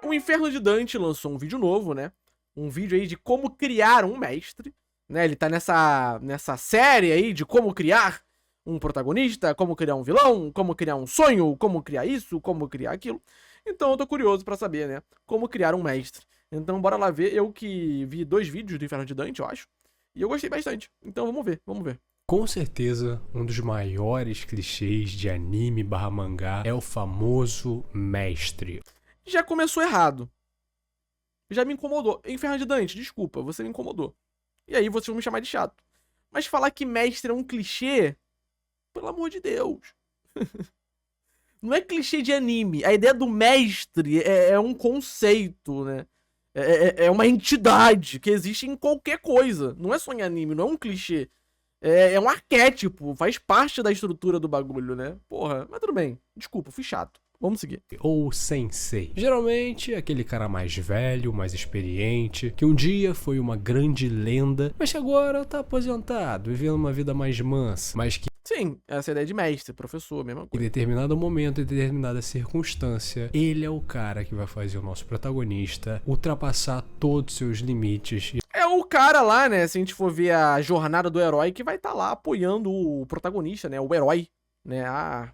O Inferno de Dante lançou um vídeo novo, né? Um vídeo aí de como criar um mestre, né? Ele tá nessa série aí de como criar um protagonista, como criar um vilão, como criar um sonho, como criar isso, como criar aquilo. Então eu tô curioso pra saber, né? Como criar um mestre. Então bora lá ver. Eu que vi 2 vídeos do Inferno de Dante, eu acho. E eu gostei bastante. Então vamos ver, vamos ver. Com certeza, um dos maiores clichês de anime barra mangá é o famoso mestre. Já começou errado. Já me incomodou. Inferno de Dante, desculpa, você me incomodou. E aí vocês vão me chamar de chato. Mas falar que mestre é um clichê, pelo amor de Deus. Não é clichê de anime. A ideia do mestre é um conceito, né? É uma entidade que existe em qualquer coisa. Não é só em anime, não é um clichê. É um arquétipo, faz parte da estrutura do bagulho, né? Porra, mas tudo bem. Desculpa, fui chato. Vamos seguir. Ou sensei. Geralmente é aquele cara mais velho, mais experiente, que um dia foi uma grande lenda, mas que agora tá aposentado, vivendo uma vida mais mansa, mas que Sim, essa é a ideia de mestre, professor, mesma em coisa. determinado momento, em determinada circunstância, ele é o cara que vai fazer o nosso protagonista ultrapassar todos os seus limites. É o cara lá, né? Se a gente for ver a jornada do herói, que vai estar lá apoiando o protagonista, né? O herói, né? A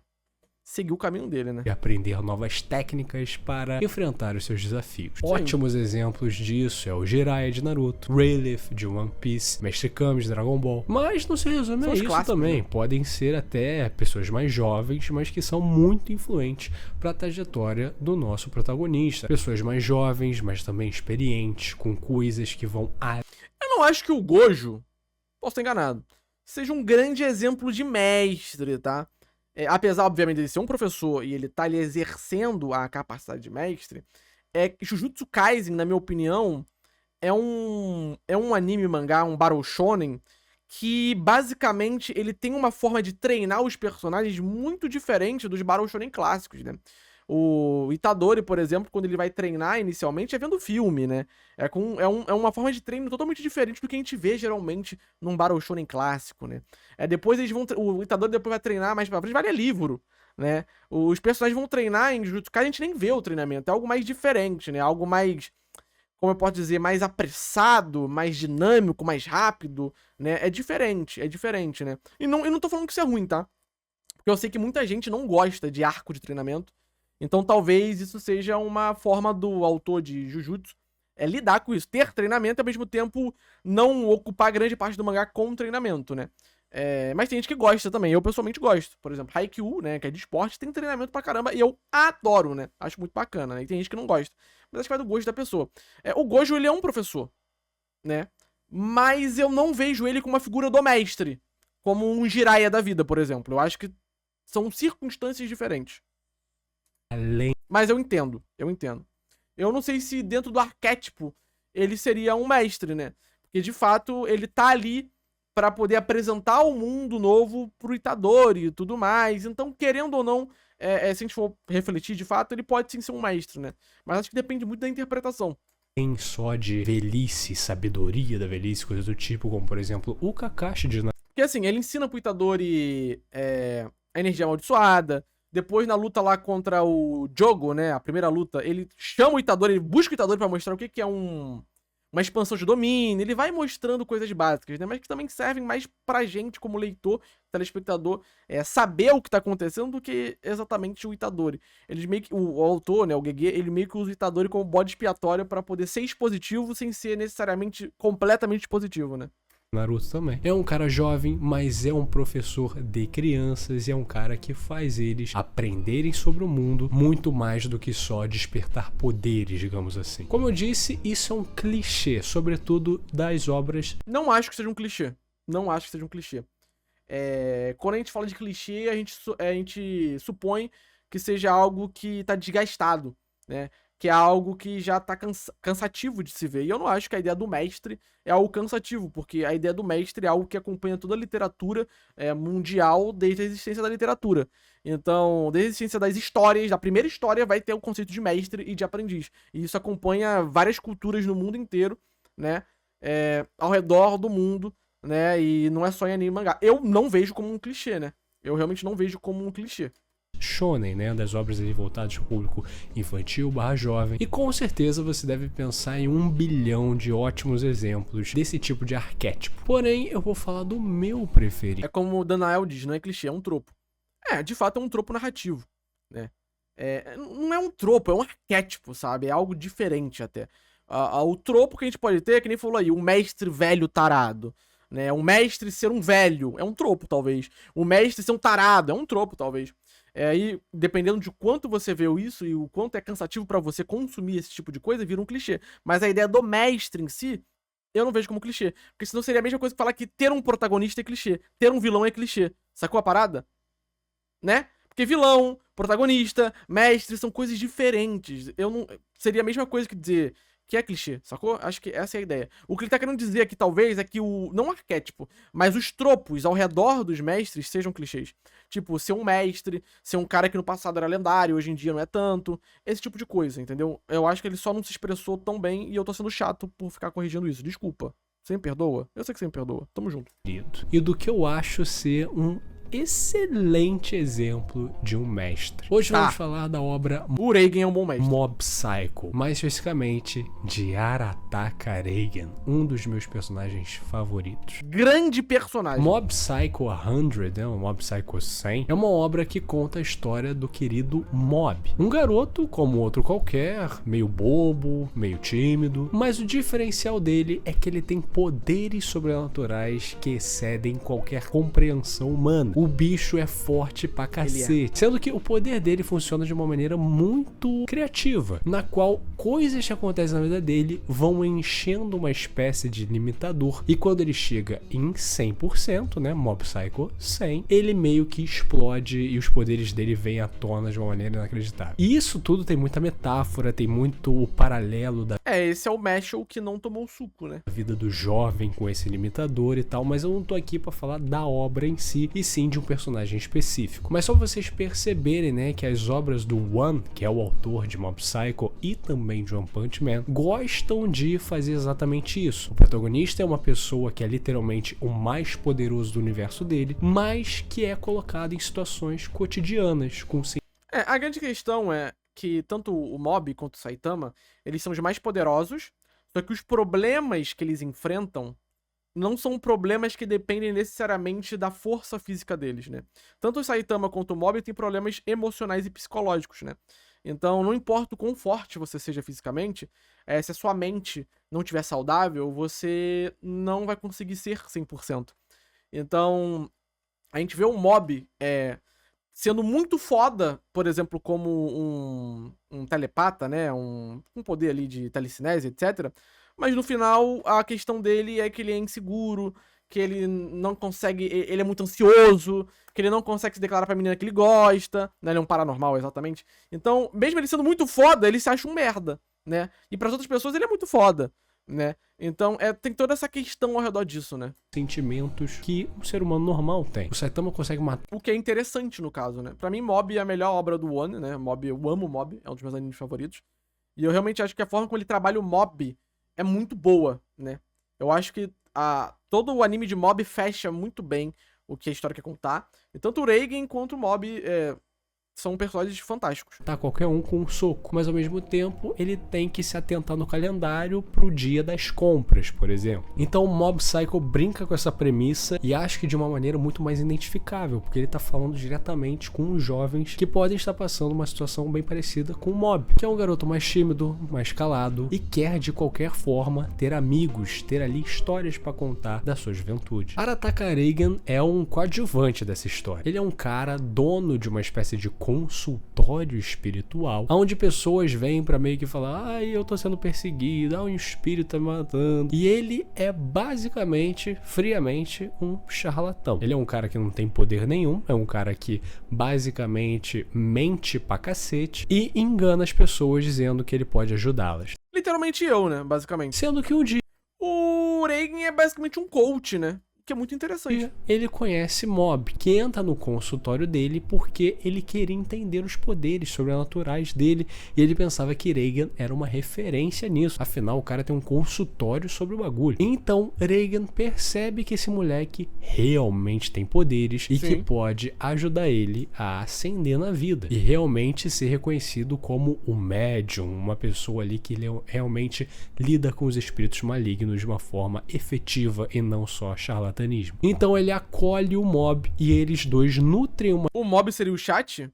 seguir o caminho dele, né? E aprender novas técnicas para enfrentar os seus desafios. Sim. Ótimos exemplos disso é o Jiraiya de Naruto, Rayleigh de One Piece, Mestre Kami de Dragon Ball. Mas não se resume São a os isso clássicos, também. né? Podem ser até pessoas mais jovens, mas que são muito influentes para a trajetória do nosso protagonista. Pessoas mais jovens, mas também experientes, com coisas que vão Eu não acho que o Gojo, posso estar enganado, seja um grande exemplo de mestre, tá? Apesar, obviamente, de ser um professor e ele tá ali exercendo a capacidade de mestre, Jujutsu Kaisen, na minha opinião, é um anime mangá, um battle shonen, que basicamente ele tem uma forma de treinar os personagens muito diferente dos battle shonen clássicos, né? O Itadori, por exemplo, quando ele vai treinar inicialmente, é vendo filme, né? É uma forma de treino totalmente diferente do que a gente vê geralmente num battle shonen clássico, né? Depois eles vão. O Itadori depois vai treinar mais pra frente, vai ler livro, né? Os personagens vão treinar em Jujutsu Kaisen, a gente nem vê o treinamento. É algo mais diferente, né? Algo mais, como eu posso dizer, mais apressado, mais dinâmico, mais rápido, né? É diferente, né? E não tô falando que isso é ruim, tá? Porque eu sei que muita gente não gosta de arco de treinamento. Então talvez isso seja uma forma do autor de Jujutsu lidar com isso. Ter treinamento e ao mesmo tempo não ocupar grande parte do mangá com treinamento, né? Mas tem gente que gosta também. Eu pessoalmente gosto. Por exemplo, Haikyuu, né? Que é de esporte, tem treinamento pra caramba. E eu adoro, né? Acho muito bacana, né? E tem gente que não gosta. Mas acho que vai do gosto da pessoa. O Gojo, ele é um professor, né? Mas eu não vejo ele como uma figura do mestre. Como um Jiraiya da vida, por exemplo. Eu acho que são circunstâncias diferentes. além. Mas eu entendo. Eu não sei se dentro do arquétipo ele seria um mestre, né? Porque de fato ele tá ali pra poder apresentar o mundo novo pro Itadori e tudo mais. Então, querendo ou não, se a gente for refletir de fato, ele pode sim ser um mestre, né? Mas acho que depende muito da interpretação. Tem só de velhice, sabedoria da velhice, coisas do tipo, como por exemplo o Kakashi de Porque assim, ele ensina pro Itadori a energia amaldiçoada. Depois, na luta lá contra o Jogo, né? A primeira luta, ele chama o Itadori, ele busca o Itadori pra mostrar o que é uma expansão de domínio. Ele vai mostrando coisas básicas, né? Mas que também servem mais pra gente, como leitor, telespectador, saber o que tá acontecendo do que exatamente o Itadori. Eles meio que, o autor, né? O Gege, ele meio que usa o Itadori como bode expiatório pra poder ser expositivo sem ser necessariamente completamente expositivo, né? Naruto também. É um cara jovem, mas é um professor de crianças e é um cara que faz eles aprenderem sobre o mundo muito mais do que só despertar poderes, digamos assim. Como eu disse, isso é um clichê, sobretudo das obras. Não acho que seja um clichê. Não acho que seja um clichê. Quando a gente fala de clichê, a gente supõe que seja algo que tá desgastado, né? Que é algo que já tá cansativo de se ver. E eu não acho que a ideia do mestre é algo cansativo, porque a ideia do mestre é algo que acompanha toda a literatura mundial desde a existência da literatura. Então, desde a existência das histórias, da primeira história vai ter o conceito de mestre e de aprendiz. E isso acompanha várias culturas no mundo inteiro, né? Ao redor do mundo, né? E não é só em anime e mangá. Eu não vejo como um clichê, né? Eu realmente não vejo como um clichê. shonen, né, das obras ali voltadas para o público infantil / jovem, e com certeza você deve pensar em 1 bilhão de ótimos exemplos desse tipo de arquétipo. Porém, eu vou falar do meu preferido. É como o Danael diz, não é clichê, é um tropo. De fato é um tropo narrativo, né? Não é um tropo, é um arquétipo, sabe? É algo diferente até. O tropo que a gente pode ter, que nem falou aí, um mestre velho tarado, né? Um mestre ser um velho, é um tropo, talvez. Um mestre ser um tarado, é um tropo, talvez. Aí, dependendo de quanto você vê isso e o quanto é cansativo pra você consumir esse tipo de coisa, vira um clichê. Mas a ideia do mestre em si, eu não vejo como clichê. Porque senão seria a mesma coisa que falar que ter um protagonista é clichê, ter um vilão é clichê. Sacou a parada? Né? Porque vilão, protagonista, mestre são coisas diferentes. Seria a mesma coisa que dizer que é clichê, sacou? Acho que essa é a ideia. O que ele tá querendo dizer aqui, talvez, é que não o arquétipo, mas os tropos ao redor dos mestres sejam clichês. Tipo, ser um mestre, ser um cara que no passado era lendário, hoje em dia não é tanto. Esse tipo de coisa, entendeu? Eu acho que ele só não se expressou tão bem e eu tô sendo chato por ficar corrigindo isso. Desculpa. Você me perdoa? Eu sei que você me perdoa. Tamo junto. E do que eu acho ser um excelente exemplo de um mestre. Hoje vamos falar da obra O Reigen é um bom mestre. Mob Psycho, mais especificamente de Arataka Reigen, um dos meus personagens favoritos. Grande personagem. Mob Psycho 100, né, o Mob Psycho 100, é uma obra que conta a história do querido Mob. Um garoto como outro qualquer, meio bobo, meio tímido, mas o diferencial dele é que ele tem poderes sobrenaturais que excedem qualquer compreensão humana. O bicho é forte pra cacete. Sendo que o poder dele funciona de uma maneira muito criativa, na qual coisas que acontecem na vida dele vão enchendo uma espécie de limitador, e quando ele chega em 100%, né, Mob Psycho 100, ele meio que explode e os poderes dele vêm à tona de uma maneira inacreditável. E isso tudo tem muita metáfora, tem muito o paralelo da esse é o Mashal que não tomou suco, né? vida do jovem com esse limitador e tal, mas eu não tô aqui pra falar da obra em si, e sim de um personagem específico. Mas só pra vocês perceberem, né, que as obras do One, que é o autor de Mob Psycho e também de One Punch Man, gostam de fazer exatamente isso. O protagonista é uma pessoa que é literalmente o mais poderoso do universo dele, mas que é colocado em situações cotidianas, com a grande questão é que tanto o Mob quanto o Saitama, eles são os mais poderosos, só que os problemas que eles enfrentam não são problemas que dependem necessariamente da força física deles, né? Tanto o Saitama quanto o Mob têm problemas emocionais e psicológicos, né? Então, não importa o quão forte você seja fisicamente, se a sua mente não estiver saudável, você não vai conseguir ser 100%. Então, a gente vê o Mob sendo muito foda, por exemplo, como um telepata, né? Um poder ali de telecinese, etc. Mas no final, a questão dele é que ele é inseguro, que ele não consegue... Ele é muito ansioso, que ele não consegue se declarar pra menina que ele gosta, né? Ele é um paranormal, exatamente. Então, mesmo ele sendo muito foda, ele se acha um merda, né? E pras outras pessoas ele é muito foda, né? Então, tem toda essa questão ao redor disso, né? Sentimentos que um ser humano normal tem. O Saitama consegue matar. O que é interessante no caso, né? Pra mim, Mob é a melhor obra do One, né? Mob, eu amo Mob, é um dos meus animes favoritos. E eu realmente acho que a forma como ele trabalha o Mob é muito boa, né? Eu acho que todo o anime de Mob fecha muito bem o que a história quer contar. E tanto o Reigen quanto o Mob são personagens fantásticos. Tá qualquer um com um soco, mas ao mesmo tempo ele tem que se atentar no calendário pro dia das compras, por exemplo. Então o Mob Psycho brinca com essa premissa e acho que de uma maneira muito mais identificável, porque ele tá falando diretamente com os jovens que podem estar passando uma situação bem parecida com o Mob, que é um garoto mais tímido, mais calado e quer de qualquer forma ter amigos, ter ali histórias pra contar da sua juventude. Arataka Reigen é um coadjuvante dessa história. Ele é um cara dono de uma espécie de consultório espiritual, onde pessoas vêm pra meio que falar: ai, eu tô sendo perseguido, um espírito tá me matando. E ele é basicamente, friamente, um charlatão. Ele é um cara que não tem poder nenhum, é um cara que basicamente mente pra cacete e engana as pessoas dizendo que ele pode ajudá-las. Literalmente eu, né? Basicamente. Sendo que um dia o Reigen é basicamente um coach, né? que é muito interessante. E ele conhece Mob, que entra no consultório dele porque ele queria entender os poderes sobrenaturais dele e ele pensava que Reagan era uma referência nisso. Afinal, o cara tem um consultório sobre o bagulho. Então, Reagan percebe que esse moleque realmente tem poderes e que pode ajudar ele a ascender na vida e realmente ser reconhecido como um médium, uma pessoa ali que realmente lida com os espíritos malignos de uma forma efetiva e não só charlatanismo. Então ele acolhe o Mob e eles dois nutrem uma... O Mob seria o chat?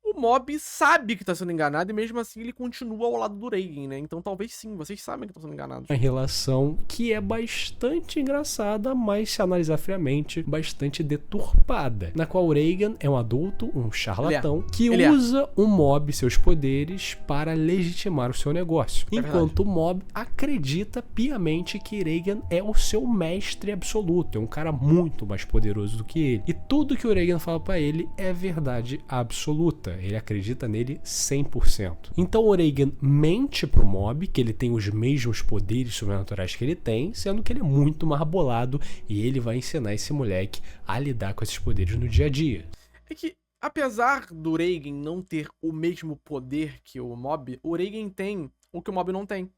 O Mob sabe que tá sendo enganado e mesmo assim ele continua ao lado do Reagan, né? Então talvez sim, vocês sabem que estão sendo enganados. Uma relação que é bastante engraçada, mas se analisar friamente, bastante deturpada. Na qual o Reagan é um adulto, um charlatão, que usa o Mob, seus poderes, para legitimar o seu negócio. Enquanto o Mob acredita piamente que Reagan é o seu mestre absoluto, é um cara muito mais poderoso do que ele. E tudo que o Reagan fala pra ele é verdade absoluta. Ele acredita nele 100%. Então o Reagan mente pro Mob que ele tem os mesmos poderes sobrenaturais que ele tem, sendo que ele é muito mais bolado e ele vai ensinar esse moleque a lidar com esses poderes no dia a dia. É que, apesar do Reagan não ter o mesmo poder que o Mob, o Reagan tem o que o Mob não tem.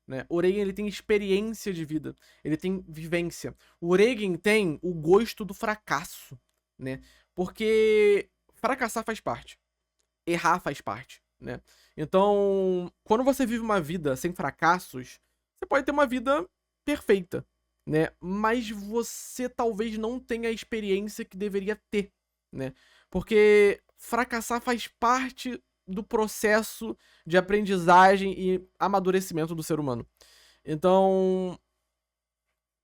Né? O Reagan ele tem experiência de vida, ele tem vivência. O Reagan tem o gosto do fracasso, né? Porque fracassar faz parte. Errar faz parte, né? Então, quando você vive uma vida sem fracassos, você pode ter uma vida perfeita, né? Mas você talvez não tenha a experiência que deveria ter, né? Porque fracassar faz parte do processo de aprendizagem e amadurecimento do ser humano. Então,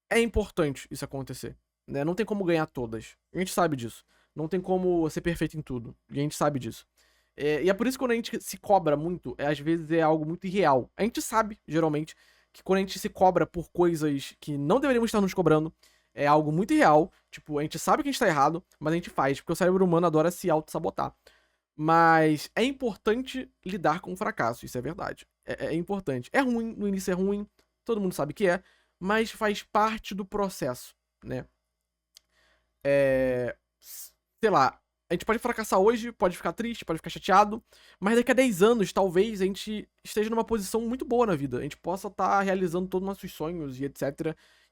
é importante isso acontecer, né? Não tem como ganhar todas. A gente sabe disso. Não tem como ser perfeito em tudo. E a gente sabe disso. E é por isso que quando a gente se cobra muito, às vezes é algo muito irreal. A gente sabe, geralmente, que quando a gente se cobra por coisas que não deveríamos estar nos cobrando, é algo muito irreal. Tipo, a gente sabe que a gente tá errado, mas a gente faz, porque o cérebro humano adora se auto-sabotar. Mas é importante lidar com o fracasso, isso é verdade. É importante. É ruim, no início é ruim, todo mundo sabe que é, mas faz parte do processo, né? Sei lá, a gente pode fracassar hoje, pode ficar triste, pode ficar chateado, mas daqui a 10 anos, talvez, a gente esteja numa posição muito boa na vida. A gente possa estar realizando todos os nossos sonhos e etc.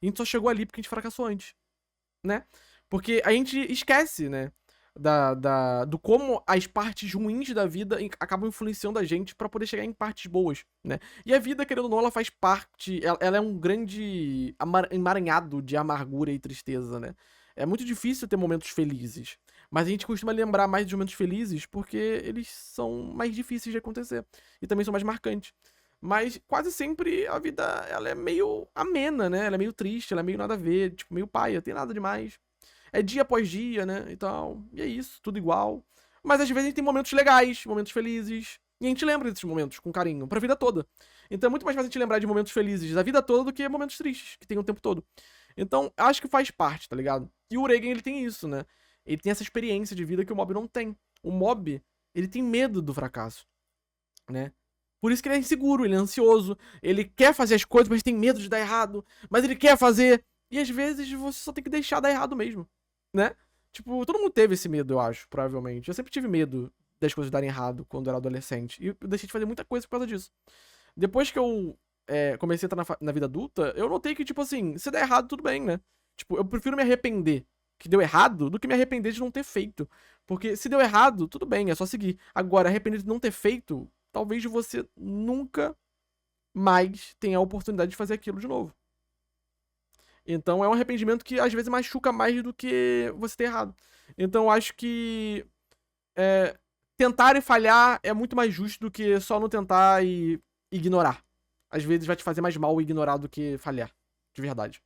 E a gente só chegou ali porque a gente fracassou antes, né? Porque a gente esquece, né? Do como as partes ruins da vida acabam influenciando a gente pra poder chegar em partes boas, né? E a vida, querendo ou não, ela faz parte... Ela é um grande emaranhado de amargura e tristeza, né? É muito difícil ter momentos felizes. Mas a gente costuma lembrar mais de momentos felizes porque eles são mais difíceis de acontecer. E também são mais marcantes. Mas quase sempre a vida, ela é meio amena, né? Ela é meio triste, ela é meio nada a ver, tipo, meio paia, tem nada demais. É dia após dia, né? E tal. E é isso, tudo igual. Mas às vezes a gente tem momentos legais, momentos felizes. E a gente lembra desses momentos com carinho, pra vida toda. Então é muito mais fácil a gente lembrar de momentos felizes da vida toda do que momentos tristes, que tem o tempo todo. Então, acho que faz parte, tá ligado? E o Reagan, ele tem isso, né? Ele tem essa experiência de vida que o Mob não tem. O Mob, ele tem medo do fracasso, né? Por isso que ele é inseguro, ele é ansioso, ele quer fazer as coisas, mas tem medo de dar errado, mas ele quer fazer. E às vezes você só tem que deixar dar errado mesmo, né? Tipo, todo mundo teve esse medo, eu acho, provavelmente. Eu sempre tive medo das coisas darem errado quando eu era adolescente. E eu deixei de fazer muita coisa por causa disso. Depois que eu comecei a entrar na vida adulta, eu notei que, tipo assim, se der errado, tudo bem, né? Tipo, eu prefiro me arrepender que deu errado do que me arrepender de não ter feito. Porque se deu errado, tudo bem, é só seguir. Agora, arrepender de não ter feito, talvez você nunca mais tenha a oportunidade de fazer aquilo de novo. Então é um arrependimento que às vezes machuca mais do que você ter errado. Então eu acho que tentar e falhar é muito mais justo do que só não tentar e ignorar. Às vezes vai te fazer mais mal ignorar do que falhar. De verdade.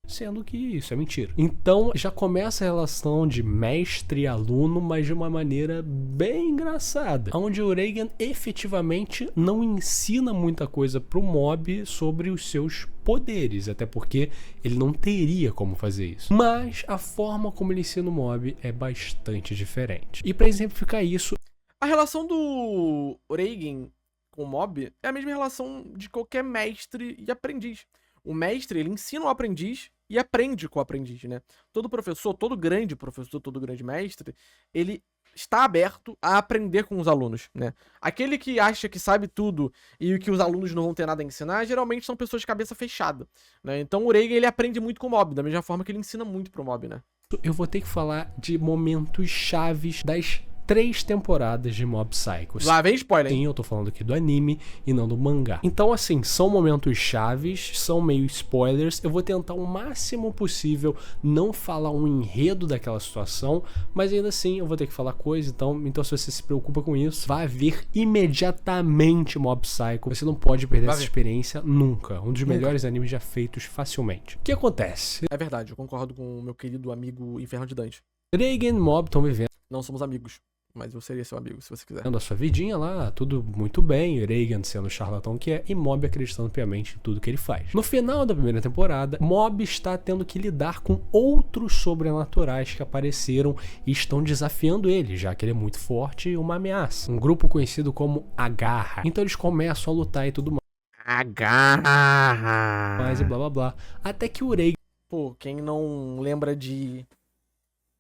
Sendo que isso é mentira. Então já começa a relação de mestre e aluno, mas de uma maneira bem engraçada, onde o Reagan efetivamente não ensina muita coisa pro Mob sobre os seus poderes, até porque ele não teria como fazer isso. Mas a forma como ele ensina o Mob é bastante diferente. E para exemplificar isso, a relação do Reagan com o Mob é a mesma relação de qualquer mestre e aprendiz. O mestre, ele ensina o aprendiz e aprende com o aprendiz, né? Todo professor, todo grande professor, todo grande mestre, ele está aberto a aprender com os alunos, né? Aquele que acha que sabe tudo e que os alunos não vão ter nada a ensinar, geralmente são pessoas de cabeça fechada, né? Então o Reigen, ele aprende muito com o mob, da mesma forma que ele ensina muito pro mob, né? Eu vou ter que falar de momentos chaves das 3 temporadas de Mob Psycho. Lá vem spoiler, hein? Sim, eu tô falando aqui do anime e não do mangá. Então, assim, são momentos chaves, são meio spoilers. Eu vou tentar o máximo possível não falar um enredo daquela situação, mas ainda assim eu vou ter que falar coisa. Então se você se preocupa com isso, vá ver imediatamente Mob Psycho. Você não pode perder essa experiência nunca. Um dos melhores animes já feitos facilmente. O que acontece? É verdade, eu concordo com o meu querido amigo Inferno de Dante. Reigen e Mob estão vivendo Não somos amigos, mas eu seria seu amigo, se você quiser. a sua vidinha lá, tudo muito bem, Reigen sendo o charlatão que é, e Mob acreditando piamente em tudo que ele faz. No final da primeira temporada, Mob está tendo que lidar com outros sobrenaturais que apareceram e estão desafiando ele, já que ele é muito forte e uma ameaça. Um grupo conhecido como A Garra. Então eles começam a lutar e tudo mais. A Garra! Mais e blá blá blá. Até que o Reigen Pô, quem não lembra de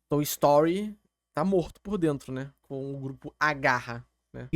Toy Story tá morto por dentro, né? Com o grupo A Garra, né?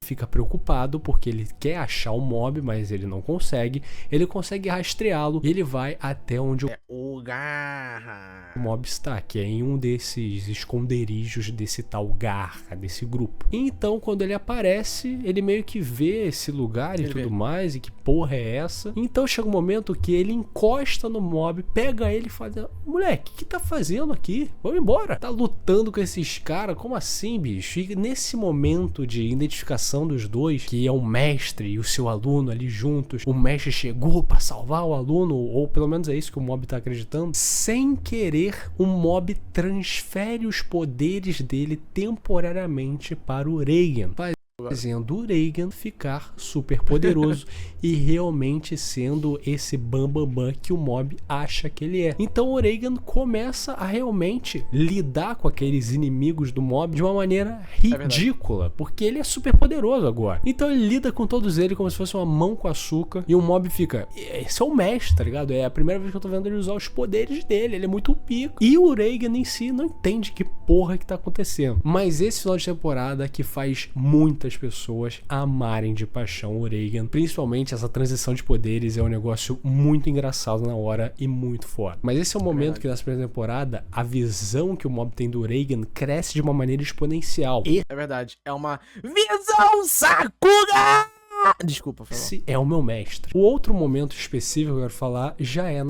fica preocupado porque ele quer achar o Mob, mas ele não consegue. Ele consegue rastreá-lo e ele vai até onde o Garra. o Mob está, que é em um desses esconderijos desse tal Garra, desse grupo. E então, quando ele aparece, ele meio que vê esse lugar e tudo mais, e que porra é essa? Então chega um momento que ele encosta no Mob, pega ele e fala: moleque, o que tá fazendo aqui? Vamos embora. Tá lutando com esses caras? Como assim, bicho? E nesse momento de identificação dos dois, que é o mestre e o seu aluno ali juntos, o mestre chegou pra salvar o aluno, ou pelo menos é isso que o Mob tá acreditando. Sem querer, o Mob transfere os poderes dele temporariamente para o Reigen, fazendo o Reigen ficar super poderoso e realmente sendo esse bambambam que o Mob acha que ele é. Então o Reigen começa a realmente lidar com aqueles inimigos do Mob de uma maneira ridícula, porque ele é super poderoso agora. Então ele lida com todos eles como se fosse uma mão com açúcar, e o Mob fica: esse é o mestre, tá ligado? É a primeira vez que eu tô vendo ele usar os poderes dele, ele é muito pico. E o Reigen em si não entende que porra que tá acontecendo. Mas esse final de temporada que faz muitas pessoas amarem de paixão o Reigen, principalmente essa transição de poderes, é um negócio muito engraçado na hora e muito foda. Mas esse é o momento que nessa primeira temporada a visão que o Mob tem do Reigen cresce de uma maneira exponencial. É verdade, é uma visão Sakura! Desculpa, esse é o meu mestre. O outro momento específico que eu quero falar já é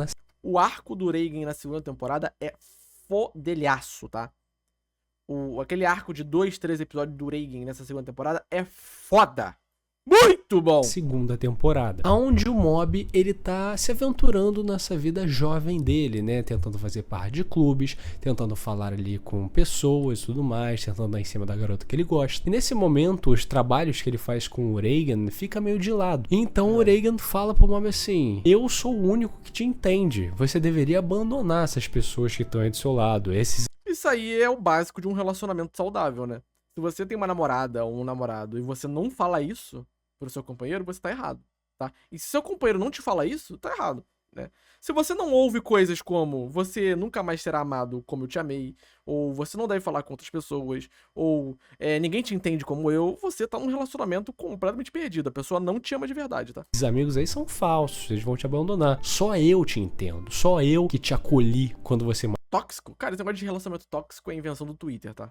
o arco do Reigen na segunda temporada é fodelhaço, tá? Aquele arco de 2, 3 episódios do Reigen nessa segunda temporada é foda. Muito bom! Segunda temporada, onde o Mob, ele tá se aventurando nessa vida jovem dele, né? Tentando fazer parte de clubes, tentando falar ali com pessoas e tudo mais, tentando dar em cima da garota que ele gosta. E nesse momento, os trabalhos que ele faz com o Reigen fica meio de lado. Então o Reigen fala pro Mob assim: eu sou o único que te entende. Você deveria abandonar essas pessoas que estão aí do seu lado. Isso aí é o básico de um relacionamento saudável, né? Se você tem uma namorada ou um namorado e você não fala isso pro seu companheiro, você tá errado, tá? E se seu companheiro não te fala isso, tá errado, né? Se você não ouve coisas como você nunca mais será amado como eu te amei, ou você não deve falar com outras pessoas, ou ninguém te entende como eu, você tá num relacionamento completamente perdido. A pessoa não te ama de verdade, tá? Esses amigos aí são falsos, eles vão te abandonar. Só eu te entendo, só eu que te acolhi quando você... Tóxico? Cara, esse negócio de relacionamento tóxico é invenção do Twitter, tá?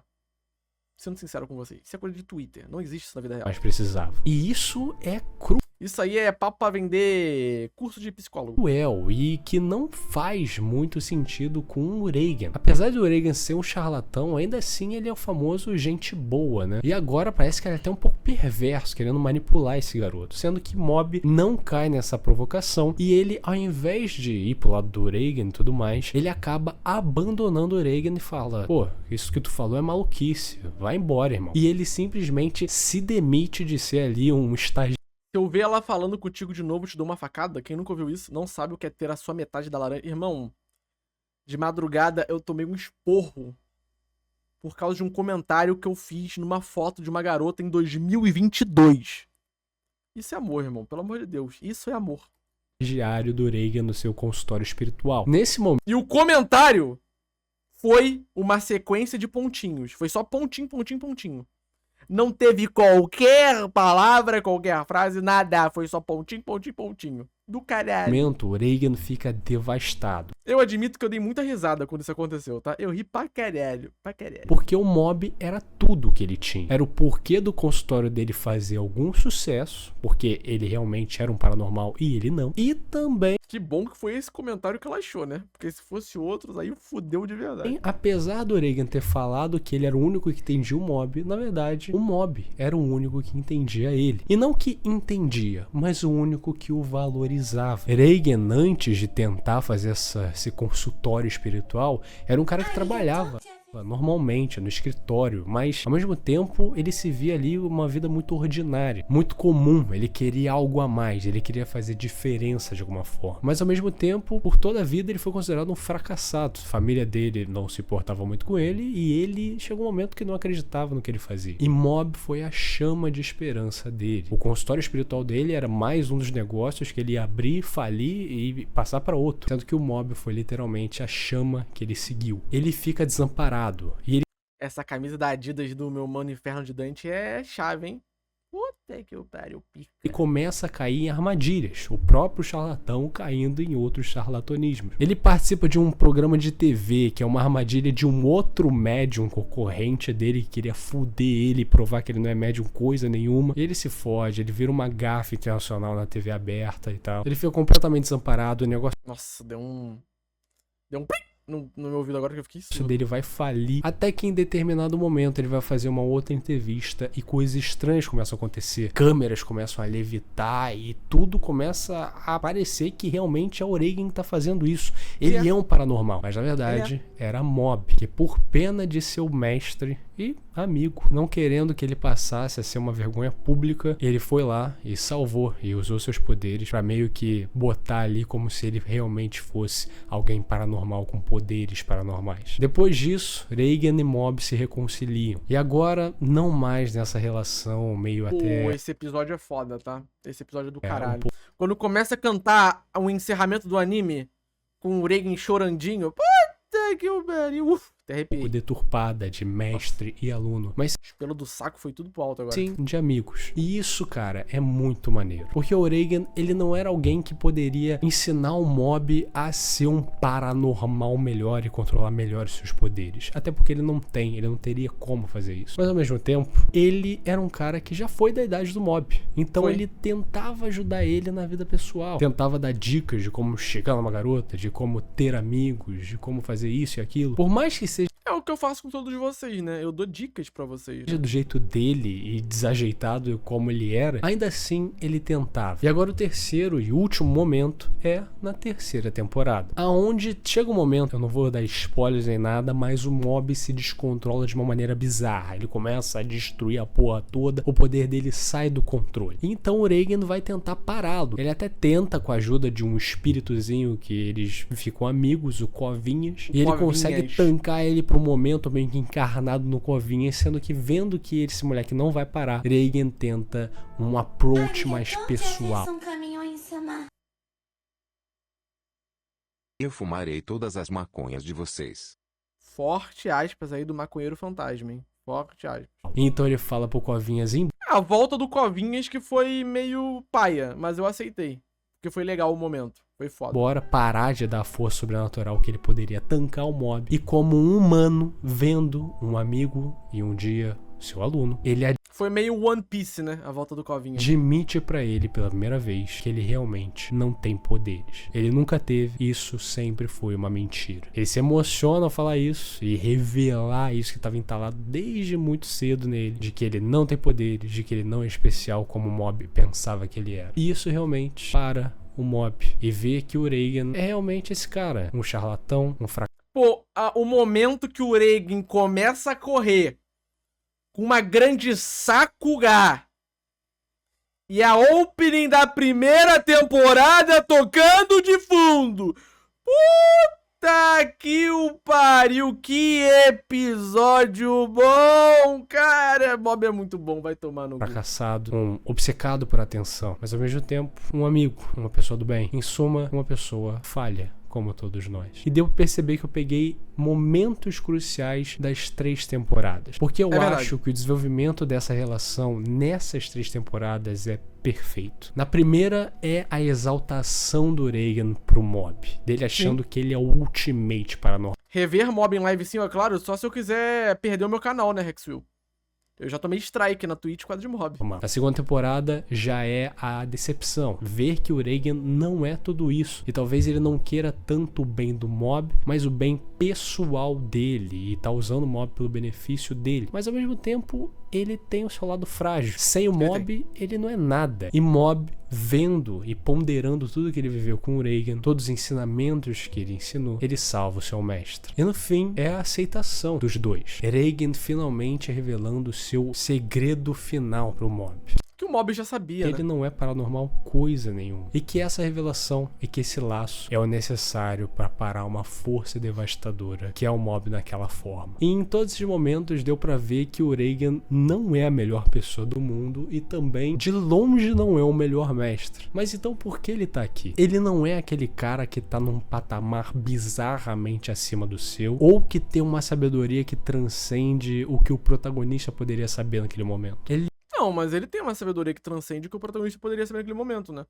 Sendo sincero com vocês, isso é coisa de Twitter, não existe isso na vida real. Mas precisava. E isso é cruel. Isso aí é papo pra vender curso de psicólogo. E que não faz muito sentido com o Reigen. Apesar de o Reigen ser um charlatão, ainda assim ele é o famoso gente boa, né? E agora parece que ele é até um pouco perverso, querendo manipular esse garoto. Sendo que Mob não cai nessa provocação e ele, ao invés de ir pro lado do Reigen e tudo mais, ele acaba abandonando o Reigen e fala: pô, isso que tu falou é maluquice, vai embora, irmão. E ele simplesmente se demite de ser ali um estagiário. Se eu ver ela falando contigo de novo, te dou uma facada. Quem nunca ouviu isso não sabe o que é ter a sua metade da laranja. Irmão, de madrugada eu tomei um esporro por causa de um comentário que eu fiz numa foto de uma garota em 2022. Isso é amor, irmão. Pelo amor de Deus. Isso é amor. estagiário do Reagan no seu consultório espiritual. Nesse momento, E o comentário foi uma sequência de pontinhos. Foi só pontinho, pontinho, pontinho. Não teve qualquer palavra, qualquer frase, nada. Foi só pontinho, pontinho, pontinho. Do caralho. o Reagan fica devastado. Eu admito que eu dei muita risada quando isso aconteceu, tá? Eu ri pra caralho, pra caralho. Porque o mob era tudo que ele tinha. Era o porquê do consultório dele fazer algum sucesso, porque ele realmente era um paranormal e ele não. E também, Que bom que foi esse comentário que ela achou, né? Porque se fosse outros, aí fudeu de verdade. apesar do Reagan ter falado que ele era o único que entendia o mob, na verdade, o mob era o único que entendia ele. E não que entendia, mas o único que o valorizava. Reagan, antes de tentar fazer esse consultório espiritual, era um cara que trabalhava normalmente no escritório, mas ao mesmo tempo ele se via ali uma vida muito ordinária, muito comum. Ele queria algo a mais, ele queria fazer diferença de alguma forma, mas ao mesmo tempo, por toda a vida ele foi considerado um fracassado. A família dele não se importava muito com ele e ele chegou um momento que não acreditava no que ele fazia. E mob foi a chama de esperança dele. O consultório espiritual dele era mais um dos negócios que ele ia abrir, falir e passar para outro, sendo que o mob foi literalmente a chama que ele seguiu. Ele fica desamparado. E ele Essa camisa da Adidas do meu Mano Inferno de Dante é chave, hein? Puta que eu pariu, pica. começa a cair em armadilhas, o próprio charlatão caindo em outros charlatanismos. Ele participa de um programa de TV que é uma armadilha de um outro médium concorrente dele que queria fuder ele e provar que ele não é médium coisa nenhuma. Ele se fode, ele vira uma gafe internacional na TV aberta e tal. Ele fica completamente desamparado, o negócio Nossa, deu um plim no meu ouvido agora que eu fiquei surdo. dele vai falir, até que em determinado momento ele vai fazer uma outra entrevista e coisas estranhas começam a acontecer. Câmeras começam a levitar e tudo começa a parecer que realmente é o Reagan que tá fazendo isso. Ele é um paranormal, mas na verdade era mob, que por pena de seu mestre e amigo, não querendo que ele passasse a ser uma vergonha pública, ele foi lá e salvou e usou seus poderes pra meio que botar ali como se ele realmente fosse alguém paranormal com poderes paranormais. Depois disso, Reagan e mob se reconciliam. E agora, não mais nessa relação meio até... Esse episódio é foda, tá? Esse episódio é do caralho. Quando começa a cantar o encerramento do anime com o Reagan chorandinho, puta que o pariu. Até arrepiei. deturpada de mestre e aluno, mas O pelo do saco foi tudo pro alto agora. sim, de amigos. E isso, cara, é muito maneiro. Porque o Reagan, ele não era alguém que poderia ensinar o mob a ser um paranormal melhor e controlar melhor os seus poderes. Até porque ele não teria como fazer isso. Mas ao mesmo tempo, ele era um cara que já foi da idade do mob. Então ele tentava ajudar ele na vida pessoal. Tentava dar dicas de como chegar numa garota, de como ter amigos, de como fazer isso e aquilo. Por mais que seja É o que eu faço com todos vocês, né? Eu dou dicas pra vocês. Né? do jeito dele e desajeitado como ele era, ainda assim ele tentava. E agora o terceiro e último momento é na terceira temporada, aonde chega um momento, eu não vou dar spoilers nem nada, mas o mob se descontrola de uma maneira bizarra. Ele começa a destruir a porra toda, o poder dele sai do controle. Então o Reagan vai tentar pará-lo. Ele até tenta com a ajuda de um espíritozinho que eles ficam amigos, o Covinhas, e ele consegue tancar ele por um momento meio que encarnado no Covinhas, sendo que vendo que esse moleque não vai parar, Reagan tenta um approach mais pessoal. Eu fumarei todas as maconhas de vocês. Forte aspas aí do maconheiro fantasma, hein? Forte aspas. Então ele fala pro Covinhas ir A volta do Covinhas que foi meio paia, mas eu aceitei. Porque foi legal o momento. Foi foda. embora, parar de dar a força sobrenatural que ele poderia tancar o mob. E como um humano vendo um amigo e um dia seu aluno, ele Foi meio One Piece, né? A volta do Covinhas. admite pra ele pela primeira vez que ele realmente não tem poderes. Ele nunca teve, isso sempre foi uma mentira. Ele se emociona ao falar isso e revelar isso que estava entalado desde muito cedo nele, de que ele não tem poderes, de que ele não é especial como o mob pensava que ele era. E isso realmente para o mob e vê que o Reagan é realmente esse cara, um charlatão, um fracasso. Pô, o momento que o Reagan começa a correr com uma grande Sakuga e a opening da primeira temporada tocando de fundo. Que o pariu, que episódio bom, cara. Bob é muito bom, vai tomar no cu. Fracassado, um obcecado por atenção, mas ao mesmo tempo um amigo, uma pessoa do bem. Em suma, uma pessoa falha, como todos nós. E deu pra perceber que eu peguei momentos cruciais das 3 temporadas. Porque eu acho que o desenvolvimento dessa relação nessas 3 temporadas é perfeito. Na primeira é a exaltação do Reagan pro Mob, dele achando que ele é o ultimate paranormal. Rever Mob em live sim, é claro, só se eu quiser perder o meu canal, né, Rexwill? Eu já tomei strike na Twitch por causa de Mob. Na segunda temporada já é a decepção. Ver que o Reagan não é tudo isso. E talvez ele não queira tanto o bem do Mob, mas o bem pessoal dele. E tá usando o Mob pelo benefício dele. Mas ao mesmo tempo, ele tem o seu lado frágil. Sem o Mob, ele não é nada. E Mob, vendo e ponderando tudo que ele viveu com o Reagan, todos os ensinamentos que ele ensinou, ele salva o seu mestre. E no fim, é a aceitação dos dois. Reagan finalmente revelando o seu segredo final pro Mob. Que o Mob já sabia, Ele não é paranormal coisa nenhuma. E que essa revelação e que esse laço é o necessário para parar uma força devastadora que é o Mob naquela forma. E em todos esses momentos deu para ver que o Reagan não é a melhor pessoa do mundo e também de longe não é o melhor mestre. Mas então por que ele tá aqui? Ele não é aquele cara que tá num patamar bizarramente acima do seu ou que tem uma sabedoria que transcende o que o protagonista poderia saber naquele momento. Não, mas ele tem uma sabedoria que transcende o que o protagonista poderia saber naquele momento, né?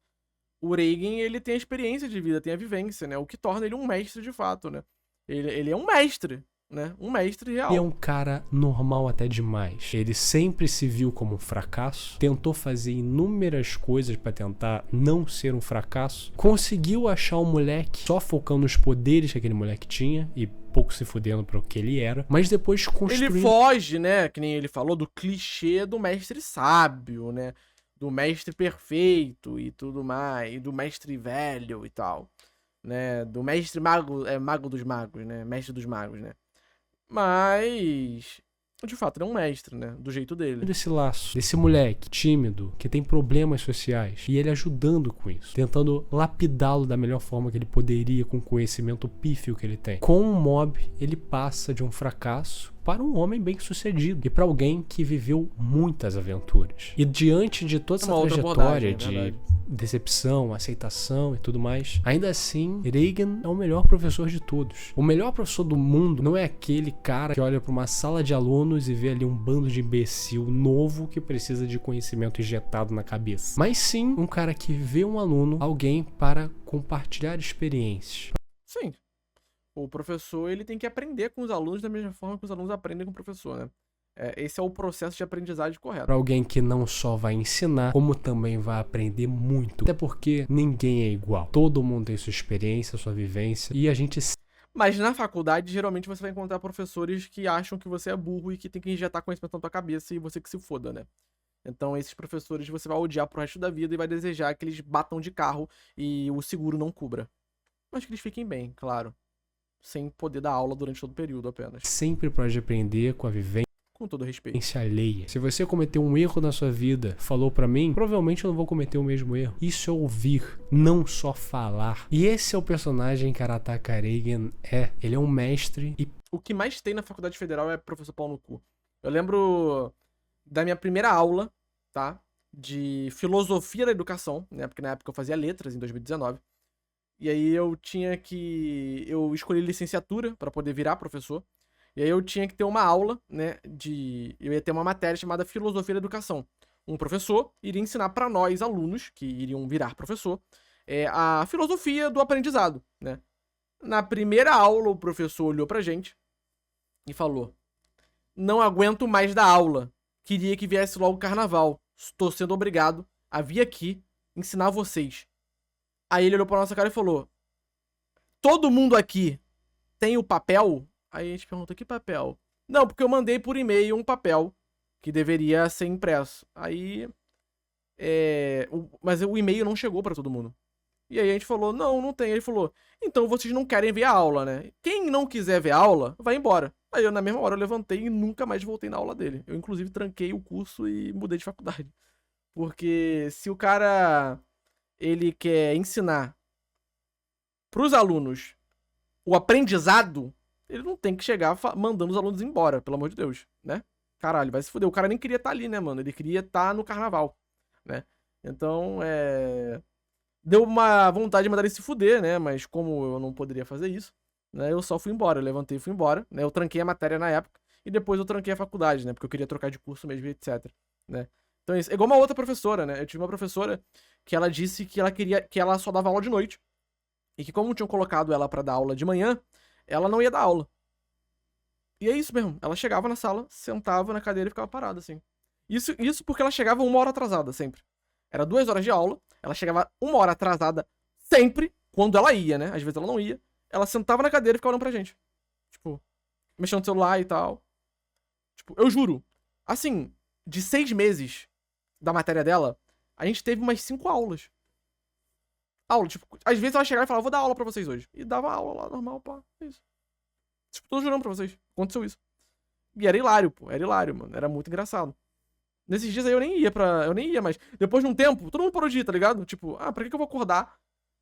O Reagan, ele tem a experiência de vida, tem a vivência, né? O que torna ele um mestre de fato, né? Ele é um mestre, né? Um mestre real. E é um cara normal até demais. Ele sempre se viu como um fracasso, tentou fazer inúmeras coisas pra tentar não ser um fracasso, conseguiu achar um moleque só focando nos poderes que aquele moleque tinha e pouco se fudendo pro que ele era, mas depois construindo... Ele foge, né? Que nem ele falou, do clichê do mestre sábio, né? Do mestre perfeito e tudo mais, e do mestre velho e tal, né? Do mestre mago, mago dos magos, né? Mestre dos magos, né? Mas, de fato, ele é um mestre, né? Do jeito dele. Desse laço, desse moleque tímido, que tem problemas sociais, e ele ajudando com isso, tentando lapidá-lo da melhor forma que ele poderia com o conhecimento pífio que ele tem. Com o Mob, ele passa de um fracasso para um homem bem-sucedido e para alguém que viveu muitas aventuras. E diante de toda essa trajetória de decepção, aceitação e tudo mais, ainda assim, Reagan é o melhor professor de todos. O melhor professor do mundo não é aquele cara que olha para uma sala de alunos e vê ali um bando de imbecil novo que precisa de conhecimento injetado na cabeça. Mas sim, um cara que vê um aluno, alguém para compartilhar experiências. Sim. O professor, ele tem que aprender com os alunos da mesma forma que os alunos aprendem com o professor, né? Esse é o processo de aprendizagem correto. Para alguém que não só vai ensinar, como também vai aprender muito. Até porque ninguém é igual. Todo mundo tem sua experiência, sua vivência. E a gente... Mas na faculdade, geralmente você vai encontrar professores que acham que você é burro e que tem que injetar conhecimento na tua cabeça e você que se foda, né? Então esses professores você vai odiar pro resto da vida e vai desejar que eles batam de carro e o seguro não cubra. Mas que eles fiquem bem, claro. Sem poder dar aula durante todo o período apenas. Sempre pode aprender com a vivência. Com todo respeito. Alheia. Se você cometeu um erro na sua vida, falou pra mim, provavelmente eu não vou cometer o mesmo erro. Isso é ouvir, não só falar. E esse é o personagem que Arataka Reagan é. Ele é um mestre e... O que mais tem na faculdade federal é professor pau no cu. Eu lembro da minha primeira aula, tá? De filosofia da educação, né? Porque na época eu fazia letras, em 2019. E aí eu escolhi licenciatura pra poder virar professor. E aí eu tinha que ter uma aula, né, eu ia ter uma matéria chamada filosofia da educação. Um professor iria ensinar pra nós, alunos, que iriam virar professor, a filosofia do aprendizado, né. Na primeira aula, o professor olhou pra gente e falou: não aguento mais dar aula. Queria que viesse logo o carnaval. Estou sendo obrigado a vir aqui ensinar vocês. Aí ele olhou pra nossa cara e falou: todo mundo aqui tem o papel? Aí a gente pergunta: que papel? Não, porque eu mandei por e-mail um papel que deveria ser impresso. Aí, mas o e-mail não chegou pra todo mundo. E aí a gente falou: não tem. Ele falou: então vocês não querem ver a aula, né? Quem não quiser ver a aula, vai embora. Aí eu, na mesma hora, eu levantei e nunca mais voltei na aula dele. Eu, inclusive, tranquei o curso e mudei de faculdade. Porque se o cara... ele quer ensinar pros alunos o aprendizado, ele não tem que chegar mandando os alunos embora, pelo amor de Deus, né? Caralho, vai se fuder. O cara nem queria estar ali, né, mano? Ele queria estar no carnaval, né? Então, deu uma vontade de mandar ele se fuder, né? Mas como eu não poderia fazer isso, né? Eu só fui embora. Eu levantei e fui embora, né? Eu tranquei a matéria na época e depois eu tranquei a faculdade, né? Porque eu queria trocar de curso mesmo, etc, né? Então, isso é igual uma outra professora, né? Eu tive uma professora que ela disse que ela queria que ela só dava aula de noite. E que como tinham colocado ela pra dar aula de manhã, ela não ia dar aula. E é isso mesmo. Ela chegava na sala, sentava na cadeira e ficava parada, assim. Isso porque ela chegava 1 hora atrasada, sempre. Era 2 horas de aula, ela chegava 1 hora atrasada sempre, quando ela ia, né? Às vezes ela não ia. Ela sentava na cadeira e ficava olhando pra gente. Tipo, mexendo no celular e tal. Tipo, eu juro. Assim, de 6 meses da matéria dela, a gente teve umas 5 aulas. Aula, tipo, às vezes ela chegava e falava, vou dar aula pra vocês hoje. E dava aula lá, normal, pá, é isso. Tipo, tô jurando pra vocês, aconteceu isso. E era hilário, pô, era hilário, mano, era muito engraçado. Nesses dias aí eu nem ia mais. Depois de um tempo, todo mundo parou de ir, tá ligado? Tipo, pra que eu vou acordar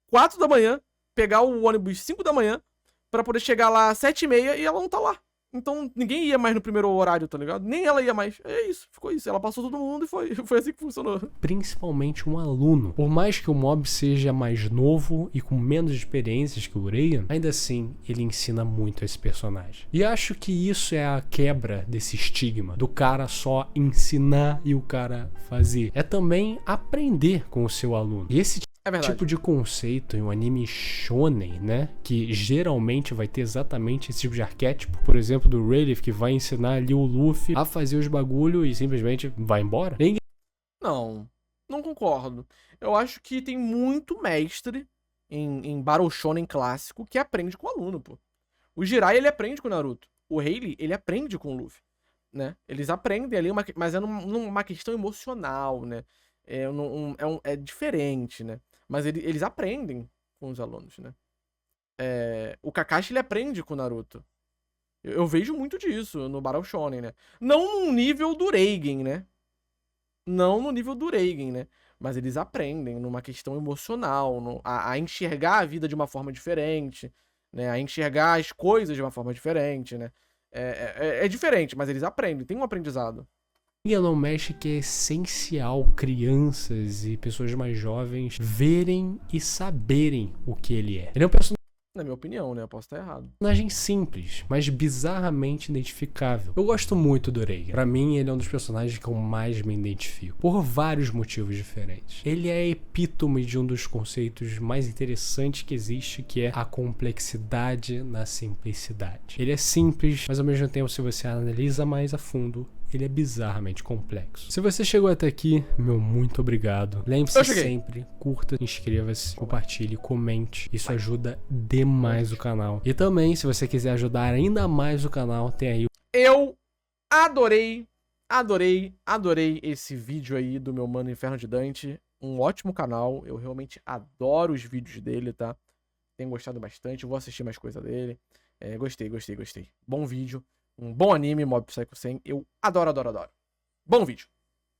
4 da manhã, pegar o ônibus 5 da manhã, pra poder chegar lá às 7h30 e ela não tá lá. Então ninguém ia mais no primeiro horário, tá ligado? Nem ela ia mais. É isso, ficou isso. Ela passou todo mundo e foi assim que funcionou. Principalmente um aluno. Por mais que o Mob seja mais novo e com menos experiências que o Uraian, ainda assim ele ensina muito esse personagem. E acho que isso é a quebra desse estigma do cara só ensinar e o cara fazer. É também aprender com o seu aluno. E esse tipo de conceito em um anime shonen, né? Que geralmente vai ter exatamente esse tipo de arquétipo. Por exemplo, do Rayleigh, que vai ensinar ali o Luffy a fazer os bagulho e simplesmente vai embora. Não concordo. Eu acho que tem muito mestre em Battle Shonen clássico que aprende com o aluno, pô. O Jiraiya, ele aprende com o Naruto. O Rayleigh, ele aprende com o Luffy, né? Eles aprendem ali, mas é numa questão emocional, né? É diferente, né? Mas eles aprendem com os alunos, né? O Kakashi, ele aprende com o Naruto. Eu vejo muito disso no Battle Shonen, né? Não no nível do Reigen, né? Não no nível do Reigen, né? Mas eles aprendem numa questão emocional, a enxergar a vida de uma forma diferente, né? A enxergar as coisas de uma forma diferente, né? É diferente, mas eles aprendem, tem um aprendizado. Yellow Mesh que é essencial crianças e pessoas mais jovens verem e saberem o que ele é. Ele é um personagem, na minha opinião, né? Eu posso estar errado. Personagem simples, mas bizarramente identificável. Eu gosto muito do Reigen. Pra mim, ele é um dos personagens que eu mais me identifico. Por vários motivos diferentes. Ele é a epítome de um dos conceitos mais interessantes que existe, que é a complexidade na simplicidade. Ele é simples, mas ao mesmo tempo, se você analisa mais a fundo, ele é bizarramente complexo. Se você chegou até aqui, meu muito obrigado. Lembre-se sempre, curta, inscreva-se, compartilhe, comente. Isso ajuda demais o canal. E também, se você quiser ajudar ainda mais o canal, tem aí... Eu adorei esse vídeo aí do meu mano Inferno de Dante. Um ótimo canal. Eu realmente adoro os vídeos dele, tá? Tenho gostado bastante. Vou assistir mais coisa dele. Gostei. Bom vídeo. Um bom anime, Mob Psycho 100. Eu adoro. Bom vídeo.